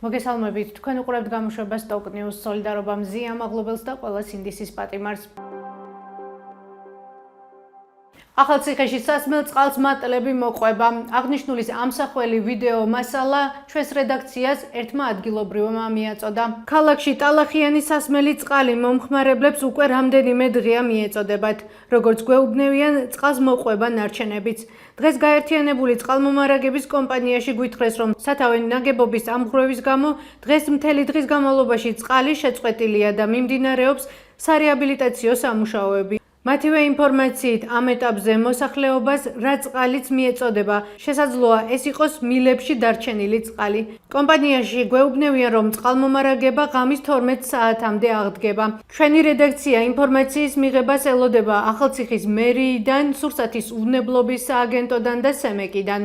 მოგესალმებით, თქვენ უყურებთ გამოშვებას Stock News სოლიდარობა მზია მაღლობელს და ყველა სინდისის პატიმარს. ახალციხეში სასმელ წყალს მატლები მოყვება. აღნიშნულის ამსახველი ვიდეო მასალა ჩვენს რედაქციას ერთმა ადგილობრივმა მიაწოდა. ქალაქში ტალახიანი სასმელი წყალი მომხმარებლებს უკვე რამდენიმე დღეა მიეწოდებათ. როგორც გვეუბნევიან, წყალს მოყვება ნარჩენებიც. დღეს გაერთიანებული წყალმომარაგების კომპანიაში გვითხრეს, რომ სათავე ნაგებობის ამღვრევის გამო დღეს მთელი დღის განმავლობაში წყალი შეწყვეტილია და მიმდინარეობს სარეაბილიტაციო სამუშაოები. მათივე ინფორმაციით ამ ეტაპზე მოსახლეობას რა წყალიც მიეწოდება, შესაძლოა ეს იყოს მილებში დარჩენილი წყალი. კომპანიაში გვეუბნევიან, რომ წყალმომარაგება ღამის 12 საათამდე აღდგება. ჩვენი რედაქცია ინფორმაციის მიღებას ელოდება ახალციხის მერიიდან, სურსათის უვნებლობის სააგენტოდან და სემეკიდან.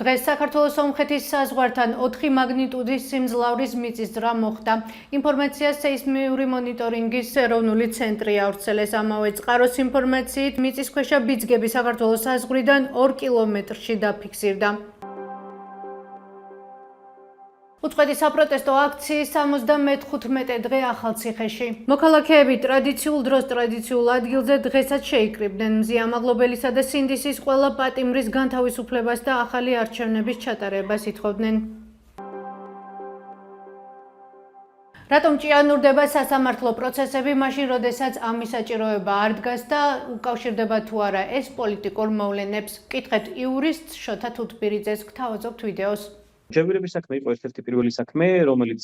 დღეს საქართველოს სომხეთის საზღვართან 4 მაგნიტუდის სიმძლავრის მიწისძვრა მოხდა. ინფორმაციას სეისმიური მონიტორინგის ეროვნული ცენტრი ავრცელეს. ამავე წყაროს ინფორმაციით მიწისქვეშა ბიძგები საქართველოს საზღვრიდან 2 კილომეტრში დაფიქსირდა. უწყვეტი საპროტესტო აქციის 75 დღე ახალციხეში. მოქალაქეები ტრადიციულ დროს ტრადიციულ ადგილზე დღესაც შეიკრიბნენ. მზია მაღლობელისა და სინდისის ყველა პატიმრის განთავისუფლებას და ახალი არჩევნების ჩატარებას ითხოვდნენ. რატომ ჭიანურდება სასამართლო პროცესები მაშინ, როდესაც ამის საჭიროება არ დგას და უკავშირდება თუ არა ეს პოლიტიკურ მოვლენებს? ვკითხეთ იურისტ შოთა თუთბერიძეს, გთავაზობთ ვიდეოს. ჯერჯერობის საქმე იყო ერთ-ერთი პირველი საქმე, რომელიც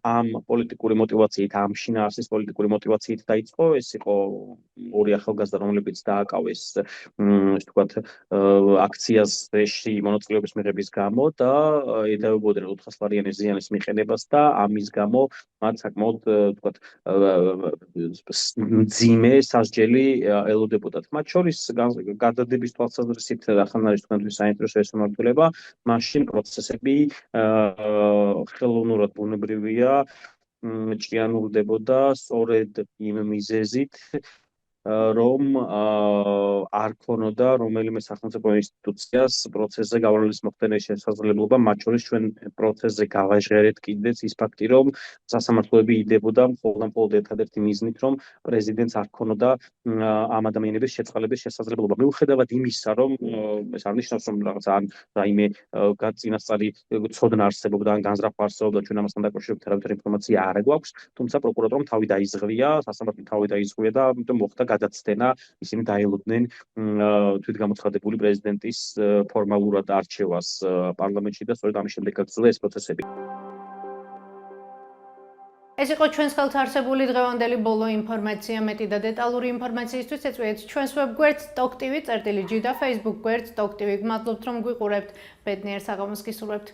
ამ პოლიტიკური მოტივაციით, ამ შინაარსის პოლიტიკური მოტივაციით დაიწყო. ეს იყო ორი ახალგაზრდა, რომლებიც დააკავეს, ასე ვთქვათ, აქციაზეში მონაწილეობის მიღების გამო და ედავებოდნენ 400 ლარიანი ზიანის მიყენებას და ამის გამო მათ საკმაოდ, ვთქვათ, მძიმე სასჯელი ელოდებოდათ. მათ შორის გადადების თვალსაზრისით ახლა არის თქვენთვის საინტერესო ეს მმართველობა, მაშინ პროცესები ხელოვნურად ბუნებრივია, ჭიანურდებოდა სწორედ იმ მიზეზით, რომ არ ქონოდა რომელიმე სახელმწიფო ინსტიტუციას პროცესზე გავლენის მოხდენის შესაძლებლობა, მათ შორის ჩვენ პროცესზე გავაჟღერეთ კიდეც ის ფაქტი, რომ სასამართლოები იდებოდა მხოლოდ ერთადერთი მიზნით, რომ პრეზიდენტს არ ქონოდა ამ ადამიანების შეწყალების შესაძლებლობა. მიუხედავად იმისა, რომ ეს არ ნიშნავს, რომ რაღაცა ან რაიმე წინასწარი ცოდნა არსებობდა ან განზრახვა არსებობდა, ჩვენ ამასთან დაკავშირებით არავითარი ინფორმაცია არ გვაქვს, თუმცა პროკურატურამ თავი დაიზღვია, სასამართლომ თავი დაიზღვია და ამიტომ მოხდა გადაცდენა, ისინი დაელოდნენ თვითგამოცხადებული პრეზიდენტის ფორმალურად არჩევას პარლამენტში და სწორედ ამის შემდეგ გაგრძელდა ეს პროცესები. ეს იყო ჩვენს ხელთ არსებული დღევანდელი ბოლო ინფორმაცია. მეტი და დეტალური ინფორმაციისთვის ეწვიეთ ჩვენს ვებგვერდს stock.tv/g და Facebook გვერდს Stock TV. მადლობთ, რომ გვიყურებთ. ბედნიერ საღამოს გისურვებთ.